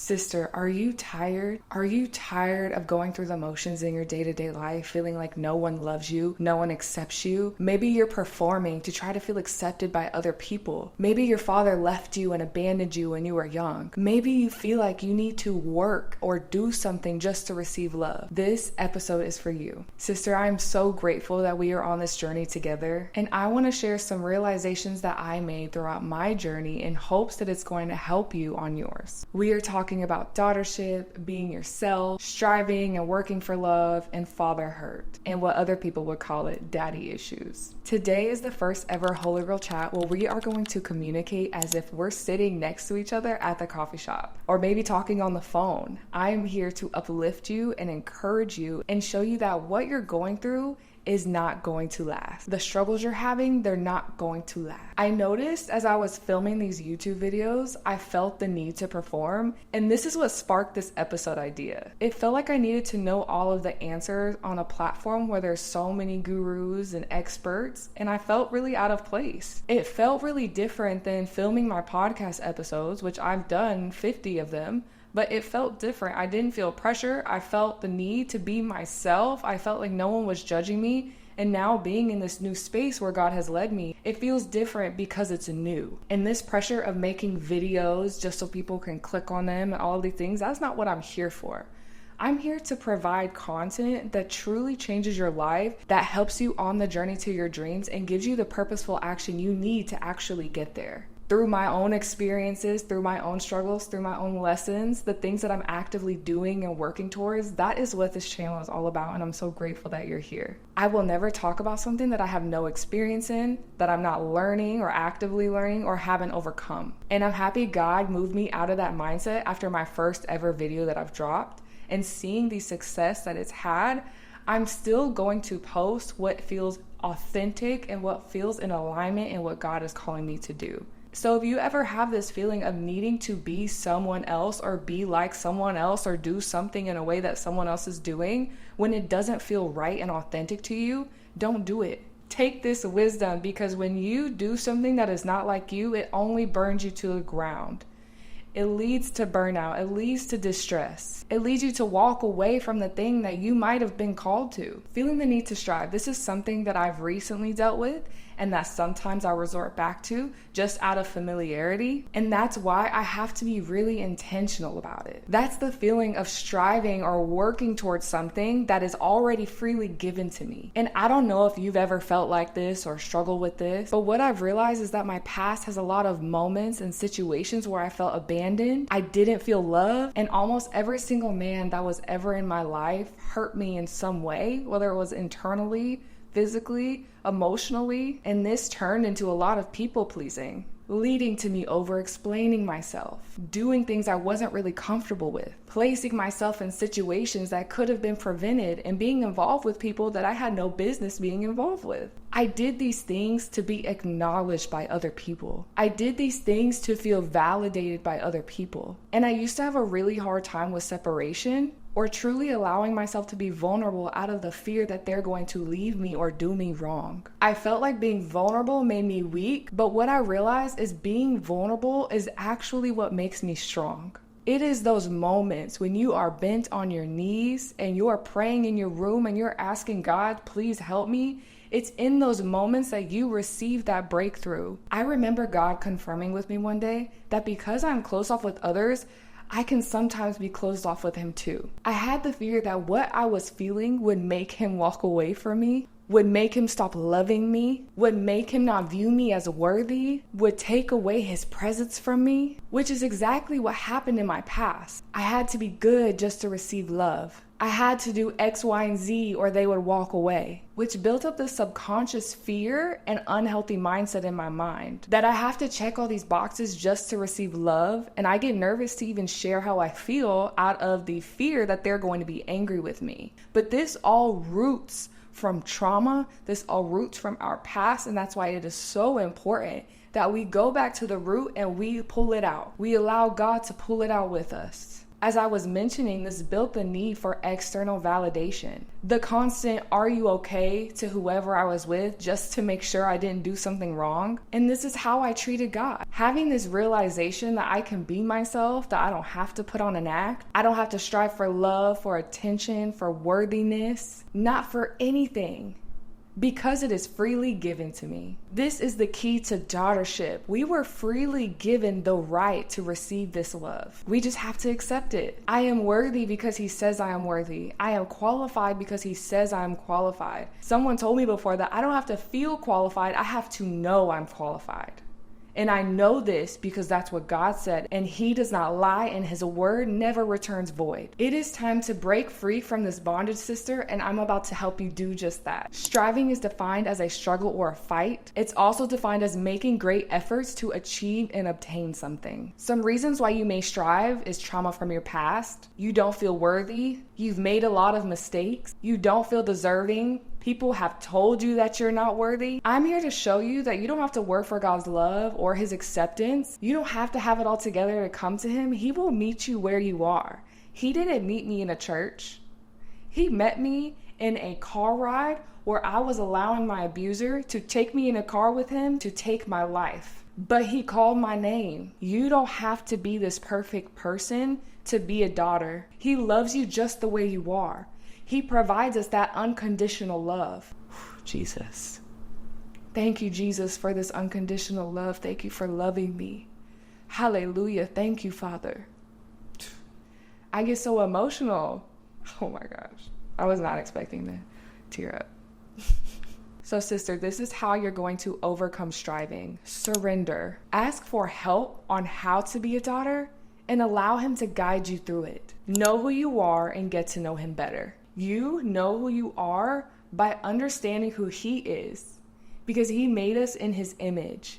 Sister, are you tired? Are you tired of going through the motions in your day-to-day life, feeling like no one loves you, no one accepts you? Maybe you're performing to try to feel accepted by other people. Maybe your father left you and abandoned you when you were young. Maybe you feel like you need to work or do something just to receive love. This episode is for you. Sister, I'm so grateful that we are on this journey together, and I want to share some realizations that I made throughout my journey in hopes that it's going to help you on yours. We are talking about daughtership, being yourself, striving and working for love, and father hurt, and what other people would call it, daddy issues. Today is the first ever Holy Girl Chat where we are going to communicate as if we're sitting next to each other at the coffee shop, or maybe talking on the phone. I am here to uplift you and encourage you and show you that what you're going through is not going to last. The struggles you're having, they're not going to last. I noticed as I was filming these YouTube videos, I felt the need to perform, and this is what sparked this episode idea. It felt like I needed to know all of the answers on a platform where there's so many gurus and experts, and I felt really out of place. It felt really different than filming my podcast episodes, which I've done 50 of them. But it felt different. I didn't feel pressure. I felt the need to be myself. I felt like no one was judging me. And now being in this new space where God has led me, it feels different because it's new. And this pressure of making videos just so people can click on them and all these things, that's not what I'm here for. I'm here to provide content that truly changes your life, that helps you on the journey to your dreams and gives you the purposeful action you need to actually get there. Through my own experiences, through my own struggles, through my own lessons, the things that I'm actively doing and working towards, that is what this channel is all about, and I'm so grateful that you're here. I will never talk about something that I have no experience in, that I'm not learning or actively learning or haven't overcome. And I'm happy God moved me out of that mindset after my first ever video that I've dropped, and seeing the success that it's had, I'm still going to post what feels authentic and what feels in alignment in what God is calling me to do. So if you ever have this feeling of needing to be someone else or be like someone else or do something in a way that someone else is doing when it doesn't feel right and authentic to you, don't do it. Take this wisdom, because when you do something that is not like you, it only burns you to the ground. It leads to burnout. It leads to distress. It leads you to walk away from the thing that you might have been called to. Feeling the need to strive. This is something that I've recently dealt with, and that sometimes I resort back to just out of familiarity. And that's why I have to be really intentional about it. That's the feeling of striving or working towards something that is already freely given to me. And I don't know if you've ever felt like this or struggled with this, but what I've realized is that my past has a lot of moments and situations where I felt abandoned. I didn't feel love, and almost every single man that was ever in my life hurt me in some way, whether it was internally, physically, emotionally, and this turned into a lot of people pleasing, leading to me over-explaining myself, doing things I wasn't really comfortable with, placing myself in situations that could have been prevented, and being involved with people that I had no business being involved with. I did these things to be acknowledged by other people. I did these things to feel validated by other people. And I used to have a really hard time with separation, or truly allowing myself to be vulnerable out of the fear that they're going to leave me or do me wrong. I felt like being vulnerable made me weak, but what I realized is being vulnerable is actually what makes me strong. It is those moments when you are bent on your knees and you are praying in your room and you're asking God, please help me. It's in those moments that you receive that breakthrough. I remember God confirming with me one day that because I'm closed off with others, I can sometimes be closed off with him too. I had the fear that what I was feeling would make him walk away from me, would make him stop loving me, would make him not view me as worthy, would take away his presence from me, which is exactly what happened in my past. I had to be good just to receive love. I had to do X, Y, and Z or they would walk away, which built up this subconscious fear and unhealthy mindset in my mind that I have to check all these boxes just to receive love. And I get nervous to even share how I feel out of the fear that they're going to be angry with me. But this all roots from trauma. This all roots from our past. And that's why it is so important that we go back to the root and we pull it out. We allow God to pull it out with us. As I was mentioning, this built the need for external validation. The constant, "Are you okay?" to whoever I was with just to make sure I didn't do something wrong. And this is how I treated God. Having this realization that I can be myself, that I don't have to put on an act. I don't have to strive for love, for attention, for worthiness, not for anything, because it is freely given to me. This is the key to daughtership. We were freely given the right to receive this love. We just have to accept it. I am worthy because he says I am worthy. I am qualified because he says I am qualified. Someone told me before that I don't have to feel qualified, I have to know I'm qualified. And I know this because that's what God said, and he does not lie, and his word never returns void. It is time to break free from this bondage, sister, and I'm about to help you do just that. Striving is defined as a struggle or a fight. It's also defined as making great efforts to achieve and obtain something. Some reasons why you may strive is trauma from your past. You don't feel worthy. You've made a lot of mistakes. You don't feel deserving. People have told you that you're not worthy. I'm here to show you that you don't have to work for God's love or his acceptance. You don't have to have it all together to come to him. He will meet you where you are. He didn't meet me in a church. He met me in a car ride where I was allowing my abuser to take me in a car with him to take my life. But he called my name. You don't have to be this perfect person to be a daughter. He loves you just the way you are. He provides us that unconditional love. Jesus. Thank you, Jesus, for this unconditional love. Thank you for loving me. Hallelujah. Thank you, Father. I get so emotional. Oh my gosh. I was not expecting to tear up. So, sister, this is how you're going to overcome striving. Surrender. Ask for help on how to be a daughter and allow him to guide you through it. Know who you are and get to know him better. You know who you are by understanding who he is, because he made us in his image.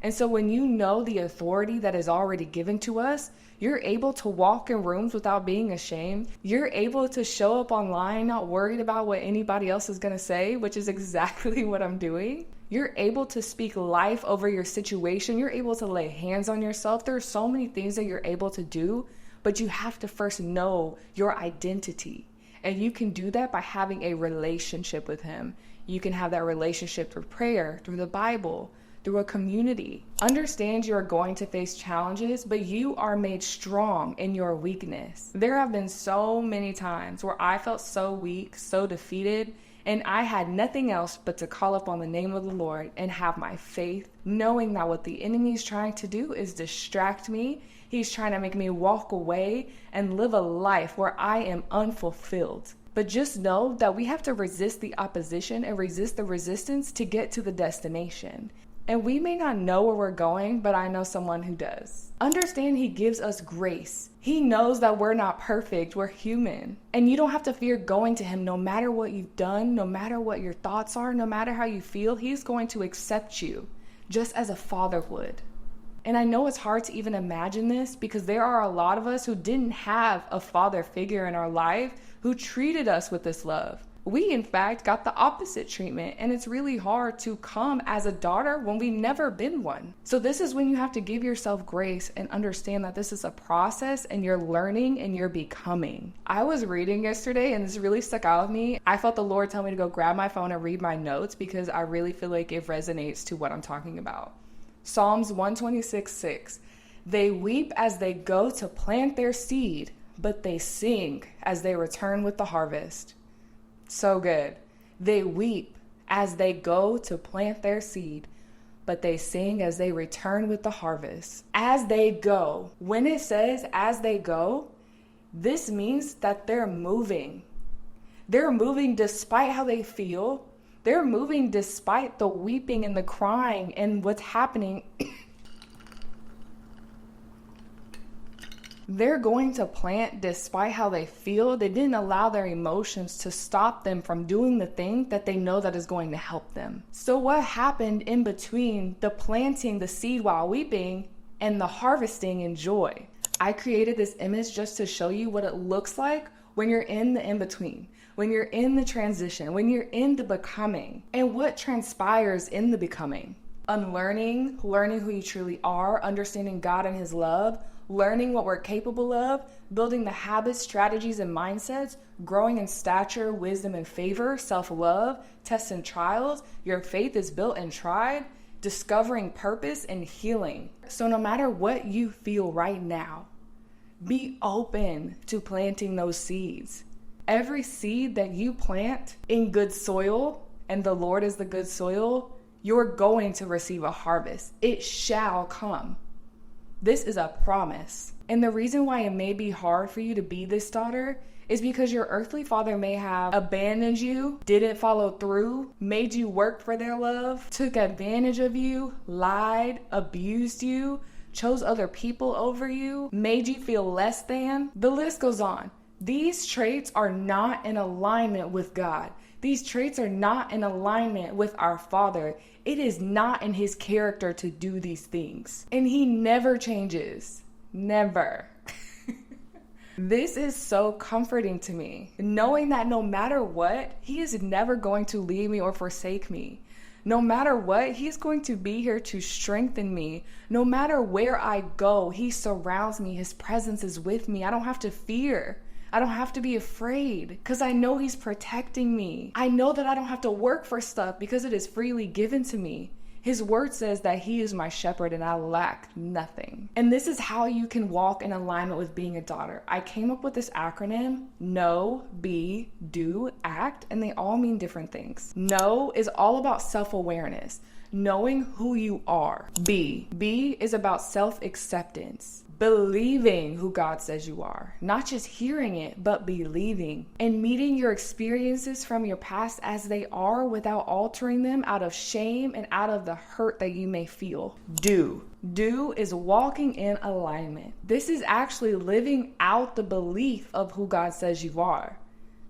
And so when you know the authority that is already given to us, you're able to walk in rooms without being ashamed. You're able to show up online not worried about what anybody else is going to say, which is exactly what I'm doing. You're able to speak life over your situation. You're able to lay hands on yourself. There are so many things that you're able to do, but you have to first know your identity. And you can do that by having a relationship with him. You can have that relationship through prayer, through the Bible, through a community. Understand you are going to face challenges, but you are made strong in your weakness. There have been so many times where I felt so weak, so defeated, and I had nothing else but to call upon the name of the Lord and have my faith, knowing that what the enemy is trying to do is distract me. He's trying to make me walk away and live a life where I am unfulfilled. But just know that we have to resist the opposition and resist the resistance to get to the destination. And we may not know where we're going, but I know someone who does. Understand he gives us grace. He knows that we're not perfect, we're human. And you don't have to fear going to him no matter what you've done, no matter what your thoughts are, no matter how you feel. He's going to accept you just as a father would. And I know it's hard to even imagine this because there are a lot of us who didn't have a father figure in our life who treated us with this love. We, in fact, got the opposite treatment, and it's really hard to come as a daughter when we've never been one. So this is when you have to give yourself grace and understand that this is a process and you're learning and you're becoming. I was reading yesterday and this really stuck out with me. I felt the Lord tell me to go grab my phone and read my notes because I really feel like it resonates to what I'm talking about. Psalms 126:6. They weep as they go to plant their seed, but they sing as they return with the harvest. So good. They weep as they go to plant their seed, but they sing as they return with the harvest. As they go. When it says as they go, this means that they're moving. They're moving despite how they feel. They're moving despite the weeping and the crying and what's happening. They're going to plant despite how they feel. They didn't allow their emotions to stop them from doing the thing that they know that is going to help them. So what happened in between the planting the seed while weeping and the harvesting in joy? I created this image just to show you what it looks like when you're in the in-between, when you're in the transition, when you're in the becoming, and what transpires in the becoming. Unlearning, learning who you truly are, understanding God and his love, learning what we're capable of, building the habits, strategies, and mindsets, growing in stature, wisdom, and favor, self-love, tests and trials. Your faith is built and tried, discovering purpose and healing. So no matter what you feel right now, be open to planting those seeds. Every seed that you plant in good soil, and the Lord is the good soil, you're going to receive a harvest. It shall come. This is a promise. And the reason why it may be hard for you to be this daughter is because your earthly father may have abandoned you, didn't follow through, made you work for their love, took advantage of you, lied, abused you, chose other people over you, made you feel less than. The list goes on. These traits are not in alignment with God. These traits are not in alignment with our Father. It is not in His character to do these things. And He never changes. Never. This is so comforting to me, knowing that no matter what, He is never going to leave me or forsake me. No matter what, He's going to be here to strengthen me. No matter where I go, He surrounds me. His presence is with me. I don't have to fear. I don't have to be afraid because I know He's protecting me. I know that I don't have to work for stuff because it is freely given to me. His word says that He is my shepherd and I lack nothing. And this is how you can walk in alignment with being a daughter. I came up with this acronym: know, be, do, act, and they all mean different things. Know is all about self-awareness, knowing who you are. Be is about self-acceptance, believing who God says you are, not just hearing it, but believing, and meeting your experiences from your past as they are without altering them out of shame and out of the hurt that you may feel. Do is walking in alignment. This is actually living out the belief of who God says you are.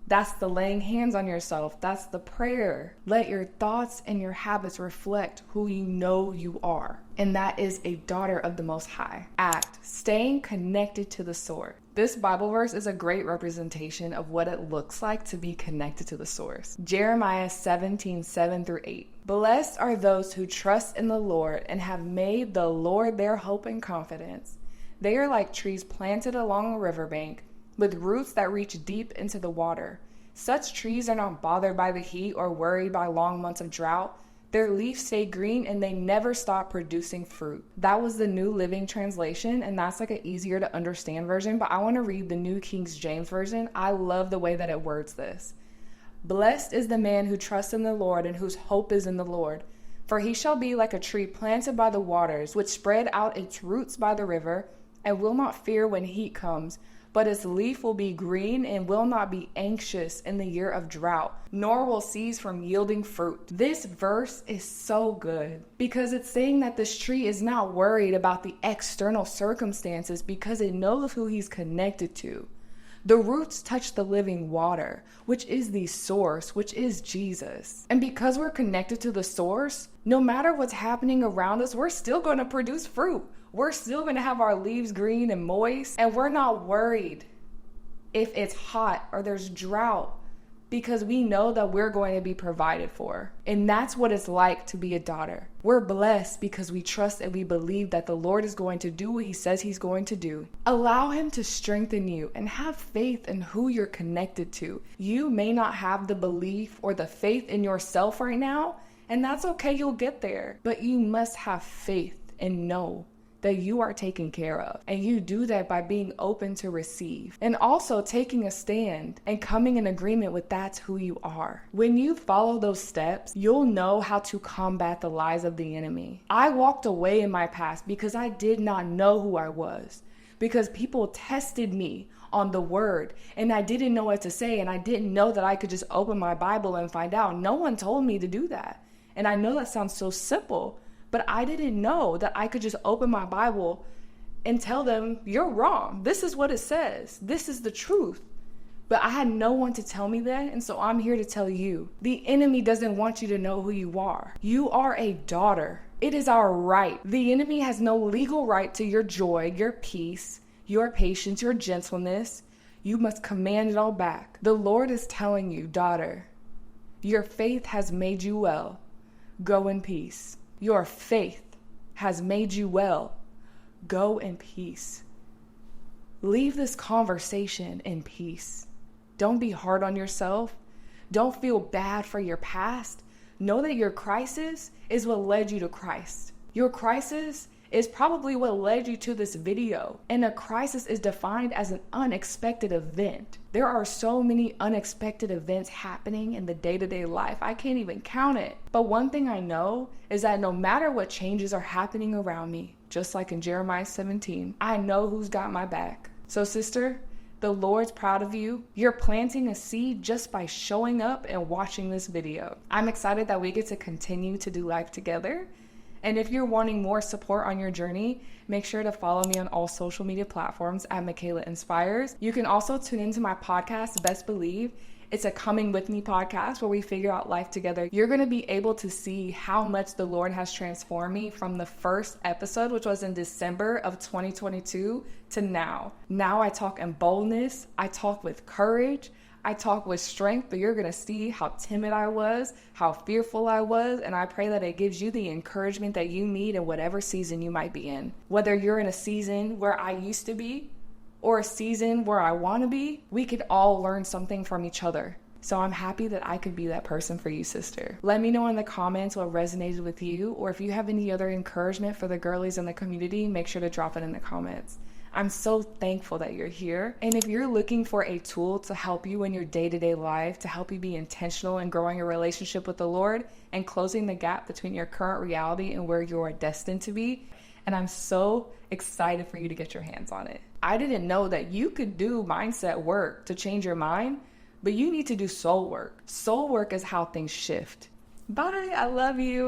That's the laying hands on yourself. That's the prayer. Let your thoughts and your habits reflect who you know you are. And that is a daughter of the Most High. Act, staying connected to the source. This Bible verse is a great representation of what it looks like to be connected to the source. Jeremiah 17:7-8. Blessed are those who trust in the Lord and have made the Lord their hope and confidence. They are like trees planted along a riverbank, with roots that reach deep into the water. Such trees are not bothered by the heat or worried by long months of drought. Their leaves stay green and they never stop producing fruit. That was the New Living Translation, and that's like an easier to understand version, but I want to read the New King James Version. I love the way that it words this. Blessed is the man who trusts in the Lord and whose hope is in the Lord. For he shall be like a tree planted by the waters, which spread out its roots by the river, and will not fear when heat comes, but its leaf will be green and will not be anxious in the year of drought, nor will cease from yielding fruit. This verse is so good because it's saying that this tree is not worried about the external circumstances because it knows who he's connected to. The roots touch the living water, which is the source, which is Jesus. And because we're connected to the source, no matter what's happening around us, we're still going to produce fruit. We're still going to have our leaves green and moist, and we're not worried if it's hot or there's drought because we know that we're going to be provided for. And that's what it's like to be a daughter. We're blessed because we trust and we believe that the Lord is going to do what he says he's going to do. Allow him to strengthen you and have faith in who you're connected to. You may not have the belief or the faith in yourself right now, and that's okay, you'll get there. But you must have faith and know that you are taken care of. And you do that by being open to receive and also taking a stand and coming in agreement with that's who you are. When you follow those steps, you'll know how to combat the lies of the enemy. I walked away in my past because I did not know who I was, because people tested me on the word and I didn't know what to say, and I didn't know that I could just open my Bible and find out. No one told me to do that. And I know that sounds so simple, but I didn't know that I could just open my Bible and tell them, you're wrong. This is what it says. This is the truth. But I had no one to tell me that, and so I'm here to tell you. The enemy doesn't want you to know who you are. You are a daughter. It is our right. The enemy has no legal right to your joy, your peace, your patience, your gentleness. You must command it all back. The Lord is telling you, daughter, your faith has made you well. Go in peace. Your faith has made you well. Go in peace. Leave this conversation in peace. Don't be hard on yourself. Don't feel bad for your past. Know that your crisis is what led you to Christ. Your crisis is probably what led you to this video. And a crisis is defined as an unexpected event. There are so many unexpected events happening in the day-to-day life. I can't even count it. But one thing I know is that no matter what changes are happening around me, just like in Jeremiah 17, I know who's got my back. So sister, the Lord's proud of you. You're planting a seed just by showing up and watching this video. I'm excited that we get to continue to do life together. And if you're wanting more support on your journey, make sure to follow me on all social media platforms at Michaela Inspires. You can also tune into my podcast, Best Believe. It's a coming with me podcast where we figure out life together. You're going to be able to see how much the Lord has transformed me from the first episode, which was in December of 2022, to now. Now I talk in boldness. I talk with courage. I talk with strength, but you're going to see how timid I was, how fearful I was, and I pray that it gives you the encouragement that you need in whatever season you might be in. Whether you're in a season where I used to be or a season where I want to be, we could all learn something from each other. So I'm happy that I could be that person for you, sister. Let me know in the comments what resonated with you, or if you have any other encouragement for the girlies in the community, make sure to drop it in the comments. I'm so thankful that you're here. And if you're looking for a tool to help you in your day-to-day life, to help you be intentional in growing your relationship with the Lord and closing the gap between your current reality and where you are destined to be, and I'm so excited for you to get your hands on it. I didn't know that you could do mindset work to change your mind, but you need to do soul work. Soul work is how things shift. Bye, I love you.